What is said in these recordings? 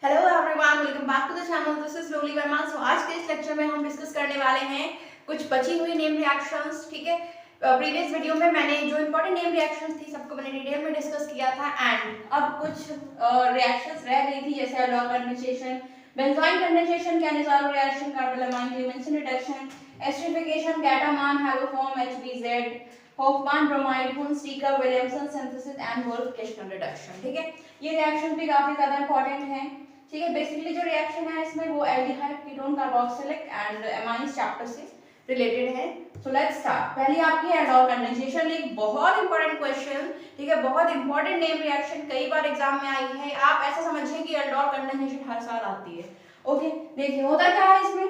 Hello everyone, welcome back to the channel. This is Loli Verma. So आज के इस lecture में हम डिस्कस करने वाले हैं कुछ बची हुई नेम रिएक्शंस। ठीक है, प्रीवियस वीडियो में मैंने जो इंपॉर्टेंट नेम रिएक्शंस थी सबको मैंने डिटेल में डिस्कस किया था एंड अब कुछ रिएक्शंस रह गई थी, जैसे aldol condensation, benzoin condensation, Cannizzaro reaction, carbylamine Clemmensen reduction, esterification, कैटामान haloform HBZ, Hofmann bromide, Hunsdiecker Williamson synthesis and Wolff Kishner reduction. ठीक है, ये रिएक्शन भी काफी ज्यादा इंपॉर्टेंट है। ठीक है, बेसिकली जो रिएक्शन है इसमें वो aldehyde ketone carboxylic and amines chapter से रिलेटेड है। So let's start. पहले आपकी एल्डोल कंडेंसेशन, एक बहुत इंपॉर्टेंट क्वेश्चन। ठीक है, बहुत इंपॉर्टेंट नेम रिएक्शन, कई बार एग्जाम में आई है। आप ऐसा समझिए कि एल्डोल कंडेंसेशन हर साल आती है। ओके, देखिए होता क्या है इसमें।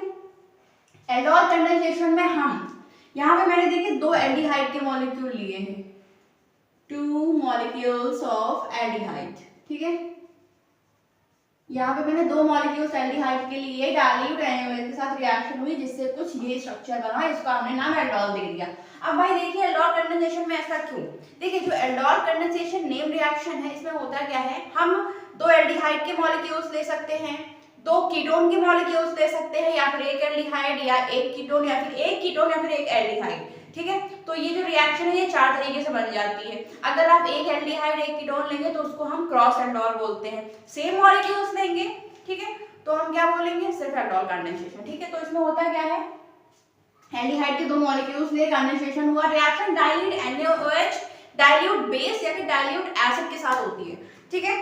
एल्डोल कंडेंसेशन में हम यहाँ पे मैंने देखिए दो एल्डिहाइड के मॉलिक्यूल लिए हैं, 2 मॉलिक्यूल्स ऑफ एल्डिहाइड। ठीक है, यहाँ पे मैंने दो मॉलिक्यूल्स एल्डिहाइड के लिए डाइल्यूट NaOH के साथ रिएक्शन हुई, जिससे कुछ ये स्ट्रक्चर बना, इसका हमने नाम एल्डोल दे दिया। अब भाई देखिए एल्डोल कंडेंसेशन में ऐसा क्यों। देखिए जो एल्डोल कंडेंसेशन नेम रिएक्शन है इसमें होता क्या है, हम दो एल्डिहाइड के मॉलिक्यूल्स ले सकते हैं, दो कीटोन के मॉलिक्यूल्स ले सकते हैं, या फिर एक एल्डिहाइड या एक कीटोन, या फिर एक कीटोन या फिर एक एल्डिहाइड। ठीक है, तो ये जो रिएक्शन है ये चार तरीके से बन जाती है। अगर आप एक एल्डिहाइड एक कीटोन लेंगे तो उसको हम क्रॉस एल्डोल बोलते हैं। सेम मॉलिक्यूल्स लेंगे, ठीक है, तो हम क्या बोलेंगे, सिर्फ एल्डोल कंडेंसेशन। ठीक है, तो इसमें होता क्या है, एल्डिहाइड के दो मॉलिक्यूल्स लिए कंडेंसेशन हुआ, reaction dilute NaOH dilute base या फिर डाइल्यूट एसिड के साथ होती है। ठीक है,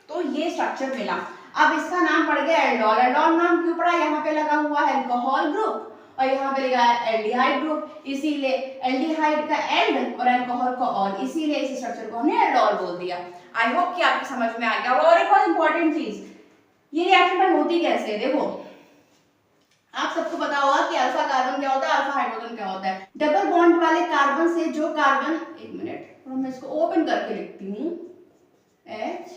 तो ये स्ट्रक्चर मिला। अब इसका नाम पड़ गया एल्डोल। एल्डोल नाम क्यों पड़ा, यहाँ पे लगा हुआ है अल्कोहल ग्रुप और यहाँ पे लगा है एल्डिहाइड ग्रुप, इसीलिए एल्डिहाइड का एल्ड और अल्कोहल का ऑल, इसीलिए इस स्ट्रक्चर को हमने एल्डोल बोल दिया। आई होप कि आपको समझ में आ गया। और एक और इंपॉर्टेंट चीज, ये रिएक्शन में होती कैसे है। देखो आप सबको पता होगा कि अल्फा कार्बन क्या होता है, अल्फा हाइड्रोजन क्या होता है। डबल बॉन्ड वाले कार्बन से जो कार्बन, एक मिनट मैं इसको ओपन करके लिखती हूँ, H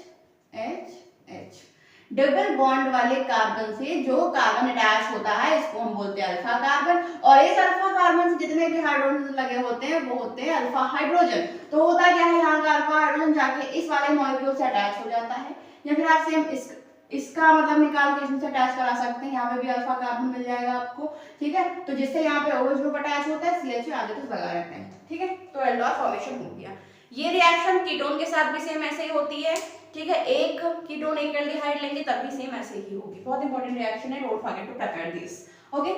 डबल बॉन्ड वाले कार्बन से जो कार्बन अटैच होता है इसको हम बोलते हैं अल्फा कार्बन, और इस अल्फा कार्बन से जितने भी हाइड्रोजन लगे होते हैं वो होते हैं अल्फा हाइड्रोजन। तो होता क्या है, यहाँ का अल्फा हाइड्रोजन जाके इस वाले मॉलिक्यूल से अटैच हो जाता है, या फिर आप सेम इसका मतलब निकाल के इसमें से अटैच करा सकते हैं, यहाँ पे भी अल्फा कार्बन मिल जाएगा आपको। ठीक है, तो जिससे यहाँ पे OH ग्रुप अटैच होता है, CH आगे तक लगा रहता है। ठीक है, तो एल्डोल फॉर्मेशन हो गया। ये रिएक्शन कीटोन के साथ भी सेम ऐसे ही होती है। ठीक है, एक कीटोन एक एल्डिहाइड लेंगे तब भी सेम ऐसे ही होगी। बहुत इंपॉर्टेंट रिएक्शन है, don't forget to prepare this. Okay,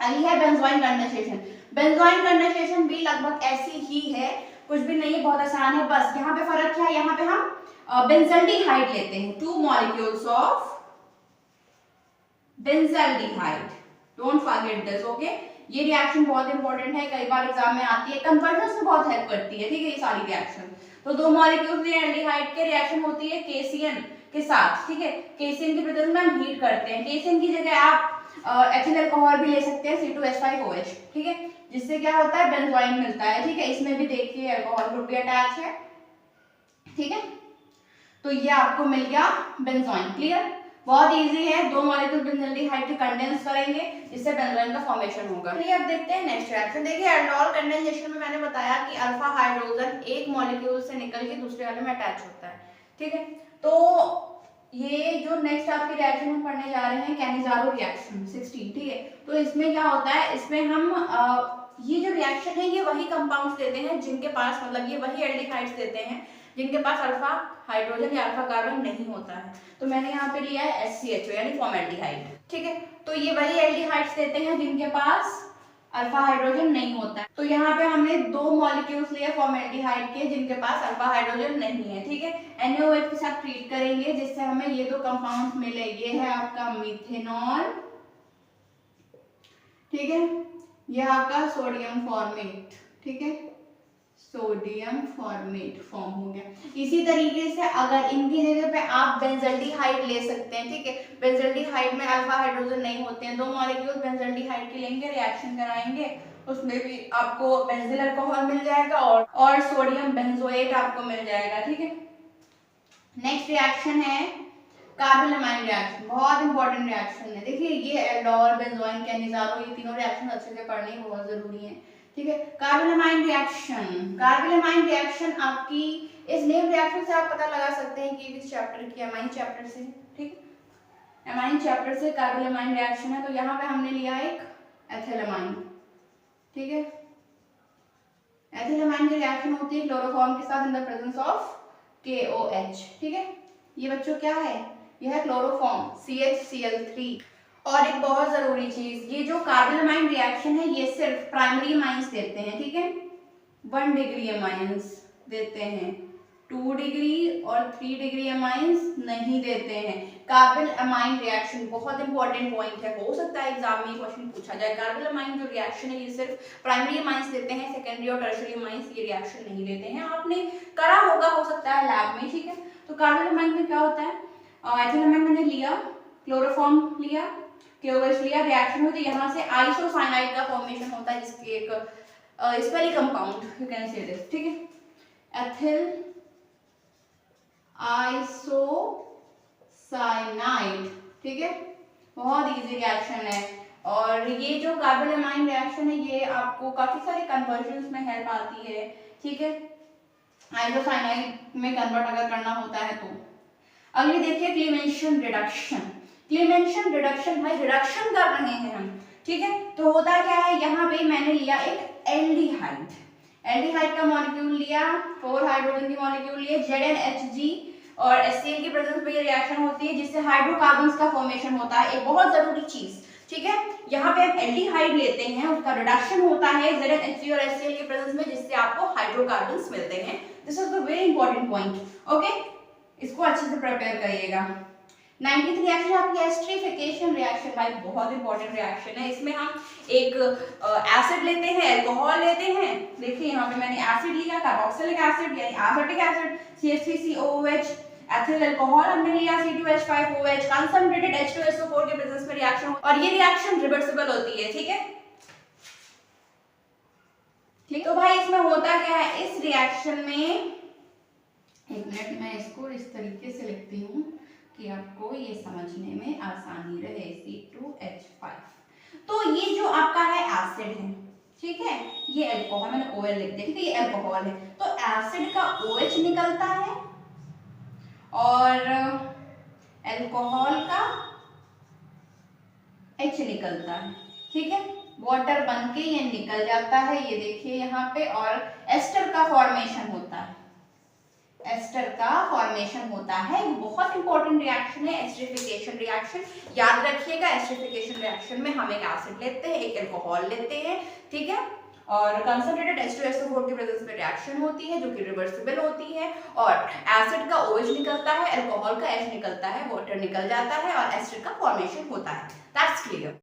अगली है बेंजोइन कंडेंसेशन। बेंजोइन कंडेंसेशन भी लगभग ऐसी ही है, कुछ भी नहीं है, बहुत आसान है। बस यहाँ पे फर्क क्या है, यहाँ पे हम बेंजल्डिहाइड लेते हैं, 2 molecules of benzaldehyde, don't forget this. Okay, ये रिएक्शन बहुत इंपॉर्टेंट है, कई बार एग्जाम में आती है, कन्वर्जन में बहुत हेल्प करती है। ठीक है, ये सारी रिएक्शन, तो दो मॉलिक्यूल्स लिए एल्डिहाइड के रिएक्शन होती है KCN के साथ। ठीक है, KCN की प्रेजेंस में हम हीट करते हैं। KCN की जगह आप एथिल अल्कोहल भी ले सकते हैं, C2H5OH। ठीक है, जिससे क्या होता है, बेंजोइन मिलता है। ठीक है, इसमें भी देखिए अल्कोहल ग्रुप भी अटैच है। ठीक है, तो ये आपको मिल गया बेंजोइन। क्लियर, बहुत इजी है, दो मॉलिक्यूल बेंजल्डिहाइड के कंडेंस करेंगे जिससे बेंजोइन का फॉर्मेशन होगा। चलिए अब देखते हैं नेक्स्ट रिएक्शन। देखिए एल्डोल कंडेंसेशन में मैंने बताया कि अल्फा हाइड्रोजन एक मॉलिक्यूल से निकल के दूसरे वाले में अटैच होता है। ठीक है, तो ये जो नेक्स्ट आपकी रिएक्शन हम पढ़ने जा रहे हैं, कैनिज़ारो रिएक्शन 16। ठीक है, तो इसमें क्या होता है, इसमें हम ये जो रिएक्शन है ये वही कंपाउंड्स देते हैं जिनके पास, मतलब ये वही एल्डिहाइड्स देते हैं जिनके पास अल्फा हाइड्रोजन या अल्फा कार्बन नहीं होता है। तो मैंने यहाँ पे लिया है HCHO यानी फॉर्मल्डिहाइड। ठीक है, तो ये वही एल्डिहाइड्स देते हैं जिनके पास अल्फा हाइड्रोजन नहीं होता है। तो यहाँ पे हमने दो मॉलिक्यूल्स लिए फॉर्मल्डिहाइड के जिनके पास अल्फा हाइड्रोजन नहीं है। ठीक है, NaOH के साथ ट्रीट करेंगे जिससे हमें ये दो कंपाउंड्स मिले। ये है आपका मिथेनॉल, ठीक है, ये आपका सोडियम फॉर्मेट। ठीक है, सोडियम फॉर्मेट फॉर्म हो गया। इसी तरीके से अगर इनकी जगह पे आप बेंजल्डिहाइड ले सकते हैं। ठीक है, बेंजल्डिहाइड में अल्फा हाइड्रोजन नहीं होते हैं, दो मॉलिक्यूल बेंजल्डिहाइड के लेंगे, रिएक्शन कराएंगे, उसमें भी आपको बेंजिल अल्कोहल मिल जाएगा और सोडियम बेंजोएट आपको मिल जाएगा। ठीक है, नेक्स्ट रिएक्शन है कार्बोलामाइन रिएक्शन, बहुत इंपॉर्टेंट रिएक्शन है। देखिए ये एल्डोल, बेंजोइन, कैनिज़ारो, ये तीनों रिएक्शन अच्छे से पढ़ने बहुत जरूरी है। ठीक है, कार्बोलामाइन रिएक्शन। कार्बोलामाइन रिएक्शन आपकी इस नेम रिएक्शन से आप पता लगा सकते हैं कि किस चैप्टर की, एमाइन चैप्टर से, ठीक, एमाइन चैप्टर से कार्बोलामाइन रिएक्शन है। तो यहाँ पे हमने लिया एक एथिलमाइन, ठीक है। एथिलमाइन की रिएक्शन होती है क्लोरोफॉर्म के साथ in the presence of KOH, ठीक है। ये बच्चों क्या है, यह है क्लोरोफॉर्म CHCl3। और एक बहुत जरूरी चीज, ये जो कार्बोलामाइन रिएक्शन है ये सिर्फ प्राइमरी अमाइंस देते हैं, ठीक है। 1 डिग्री अमाइंस देते हैं, 2 डिग्री और 3 डिग्री अमाइंस नहीं देते हैं। कार्बन अमाइन रिएक्शन बहुत इंपॉर्टेंट पॉइंट है, हो सकता है एग्जाम में क्वेश्चन पूछा जाए। कार्बन अमाइन जो रिएक्शन है ये सिर्फ प्राइमरी अमाइंस देते हैं, सेकेंडरी और टर्शियरी अमाइंस ये रिएक्शन नहीं देते हैं। आपने करा होगा हो सकता है लैब में, ठीक है। तो कार्बन अमाइन में क्या होता है, एथिलमाइन मैंने लिया, क्लोरोफॉर्म लिया, KOH लिया, रिएक्शन होती है, यहाँ से आइसोसाइनाइड का फॉर्मेशन होता है जिसके एक spelling compound you can say this, ठीक है। एथिल आइसोसाइनाइड, ठीक है। बहुत इजी रिएक्शन है। और ये जो कार्बोलामाइन रिएक्शन है ये आपको काफी सारे कन्वर्जन्स में हेल्प आती है, ठीक है, आइसोसाइनाइड में कन्वर्ट अगर करना होता है तो। अगली देखिए क्लीमेंशन रिडक्शन। क्लीमेंशन रिडक्शन, भाई रिडक्शन कर रहे हैं हम, ठीक है। तो होता क्या है, यहाँ पे मैंने लिया एक एल्डिहाइड, एल्डिहाइड का मॉलिक्यूल लिया, 4 हाइड्रोजन की मॉलिक्यूल लिए, ZnHg और HCl की प्रेजेंस में ये रिएक्शन होती है जिससे हाइड्रोकार्बन्स का फॉर्मेशन होता है। एक बहुत जरूरी चीज, ठीक है, यहाँ पे हम एल्डिहाइड लेते हैं, उसका रिडक्शन होता है ZnHg और HCl की प्रेजेंस में जिससे आपको हाइड्रोकार्बन्स मिलते हैं। This is the very important point, okay, इसको अच्छे से प्रिपेयर करिएगा। 19th रिएक्शन आपकी एस्टरीफिकेशन रिएक्शन, भाई बहुत इंपॉर्टेंट रिएक्शन है। इसमें हम एक एसिड लेते हैं, अल्कोहल लेते हैं, देखिए यहाँ पे मैंने एसिड लिया, कार्बोक्सिलिक एसिड यानी acetic acid CH3COOH, ethyl alcohol हमने लिया C2H5OH, कंसंट्रेटेड H2SO4 के प्रेजेंस में रिएक्शन, और ये रिएक्शन रिवर्सिबल होती है, ठीक है। ठीक, तो भाई इसमें होता क्या है, इस रिएक्शन में, एक मिनट मैं इसको इस तरीके से लिखती हूँ कि आपको ये समझने में आसानी रहे। C2H5, तो ये जो आपका है एसिड है, ठीक है, ये अल्कोहल, मैंने OL लिख दिया, ठीक है, ये अल्कोहल है, तो एसिड का OH निकलता है और अल्कोहल का H निकलता है, ठीक है, वाटर बनके ये निकल जाता है, ये देखिए यहाँ पे, और एस्टर का फॉर्मेशन होता है, एस्टर का फॉर्मेशन होता है। बहुत इंपॉर्टेंट रिएक्शन है एस्टरिफिकेशन रिएक्शन, याद रखिएगा। एस्टरिफिकेशन रिएक्शन में हम एक एसिड लेते हैं, एक अल्कोहल लेते हैं, ठीक है, और कंसंट्रेटेड H2SO4 की प्रेजेंस में रिएक्शन होती है जो कि रिवर्सिबल होती है, और एसिड का OH निकलता है, अल्कोहल का H निकलता है, वाटर निकल जाता है और एस्टर का फॉर्मेशन होता है। That's clear.